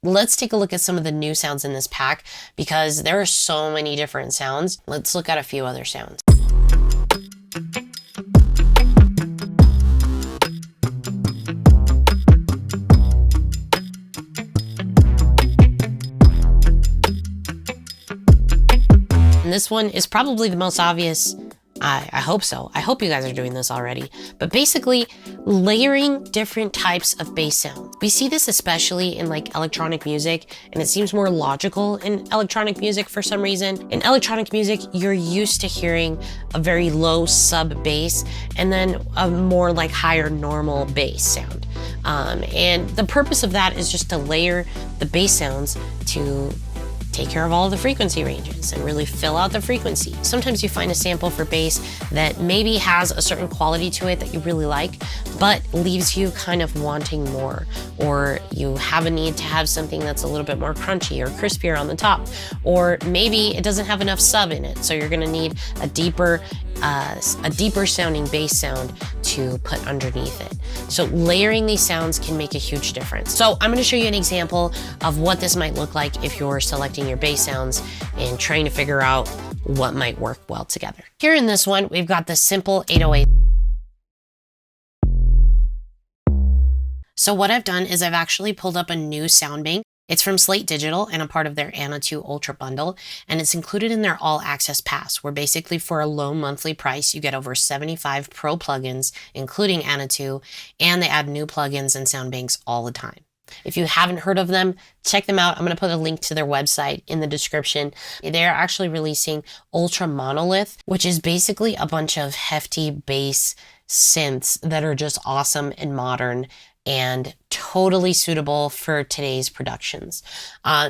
Let's take a look at some of the new sounds in this pack because there are so many different sounds. Let's look at a few other sounds. And this one is probably the most obvious. I hope so. I hope you guys are doing this already. But basically, layering different types of bass sound. We see this especially in like electronic music, and it seems more logical in electronic music for some reason. In electronic music, you're used to hearing a very low sub bass and then a more like higher normal bass sound. And the purpose of that is just to layer the bass sounds to take care of all the frequency ranges and really fill out the frequency. Sometimes you find a sample for bass that maybe has a certain quality to it that you really like, but leaves you kind of wanting more, or you have a need to have something that's a little bit more crunchy or crispier on the top, or maybe it doesn't have enough sub in it, so you're gonna need a deeper sounding bass sound to put underneath it. So layering these sounds can make a huge difference. So I'm going to show you an example of what this might look like if you're selecting your bass sounds and trying to figure out what might work well together. Here in this one, we've got the simple 808. So what I've done is I've actually pulled up a new sound bank. It's from Slate Digital and a part of their Anna 2 Ultra bundle, and it's included in their All Access Pass, where basically for a low monthly price, you get over 75 pro plugins, including Anna 2, and they add new plugins and sound banks all the time. If you haven't heard of them, check them out. I'm going to put a link to their website in the description. They're actually releasing Ultra Monolith, which is basically a bunch of hefty bass synths that are just awesome and modern and totally suitable for today's productions.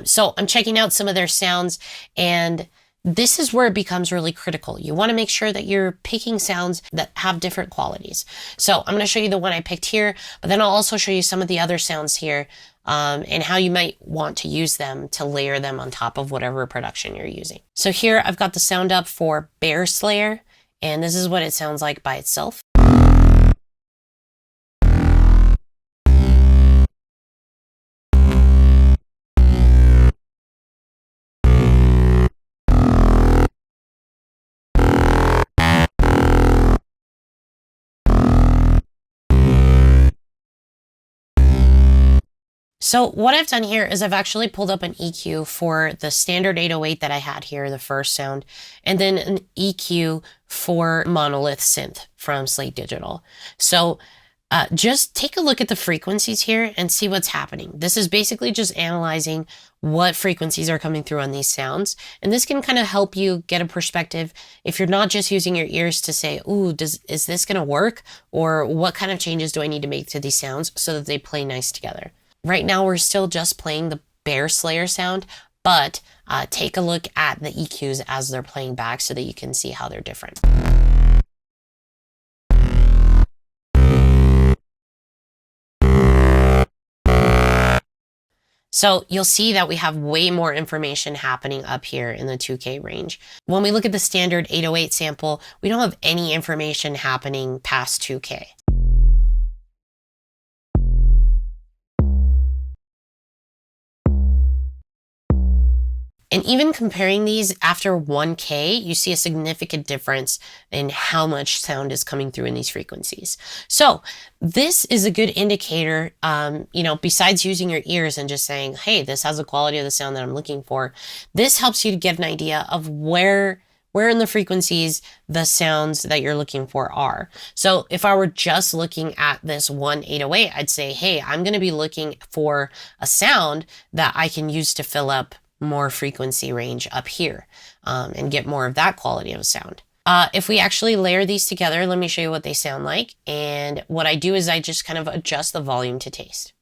So I'm checking out some of their sounds, and this is where it becomes really critical. You want to make sure that you're picking sounds that have different qualities. So I'm going to show you the one I picked here, but then I'll also show you some of the other sounds here and how you might want to use them to layer them on top of whatever production you're using. So here I've got the sound up for Bear Slayer, and this is what it sounds like by itself. So what I've done here is I've actually pulled up an EQ for the standard 808 that I had here, the first sound, and then an EQ for Monolith Synth from Slate Digital. So just take a look at the frequencies here and see what's happening. This is basically just analyzing what frequencies are coming through on these sounds. And this can kind of help you get a perspective if you're not just using your ears to say, ooh, is this going to work? Or what kind of changes do I need to make to these sounds so that they play nice together? Right now, we're still just playing the Bear Slayer sound, but take a look at the EQs as they're playing back so that you can see how they're different. So you'll see that we have way more information happening up here in the 2K range. When we look at the standard 808 sample, we don't have any information happening past 2K. And even comparing these after 1K, you see a significant difference in how much sound is coming through in these frequencies. So this is a good indicator, besides using your ears and just saying, hey, this has the quality of the sound that I'm looking for. This helps you to get an idea of where in the frequencies the sounds that you're looking for are. So if I were just looking at this one 808, I'd say, hey, I'm going to be looking for a sound that I can use to fill up more frequency range up here and get more of that quality of sound. If we actually layer these together, let me show you what they sound like. And what I do is I just kind of adjust the volume to taste.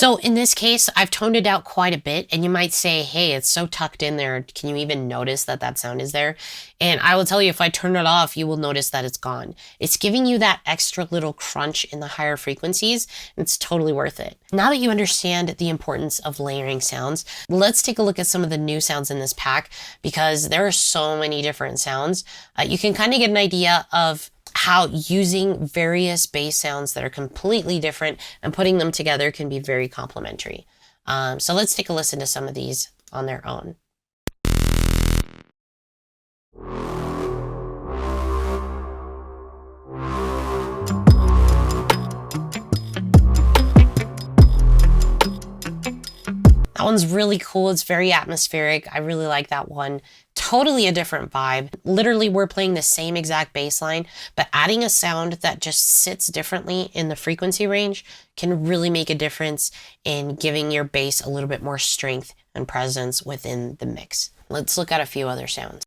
So in this case, I've toned it out quite a bit, and you might say, hey, it's so tucked in there. Can you even notice that that sound is there? And I will tell you, if I turn it off, you will notice that it's gone. It's giving you that extra little crunch in the higher frequencies. It's totally worth it. Now that you understand the importance of layering sounds, let's take a look at some of the new sounds in this pack, because there are so many different sounds. You can kind of get an idea of how using various bass sounds that are completely different and putting them together can be very complementary. So let's take a listen to some of these on their own. That one's really cool. It's very atmospheric. I really like that one. Totally a different vibe. Literally, we're playing the same exact bass line, but adding a sound that just sits differently in the frequency range can really make a difference in giving your bass a little bit more strength and presence within the mix. Let's look at a few other sounds.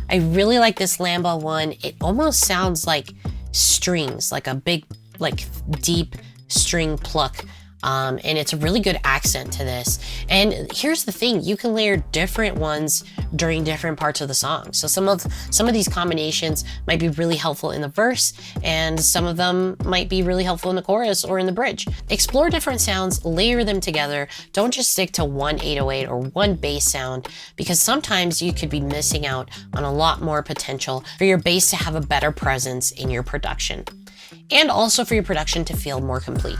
I really like this Lamba one. It almost sounds like strings, like a big, like deep string pluck. And it's a really good accent to this. And here's the thing, you can layer different ones during different parts of the song. So some of these combinations might be really helpful in the verse, and some of them might be really helpful in the chorus or in the bridge. Explore different sounds, layer them together. Don't just stick to one 808 or one bass sound, because sometimes you could be missing out on a lot more potential for your bass to have a better presence in your production, and also for your production to feel more complete.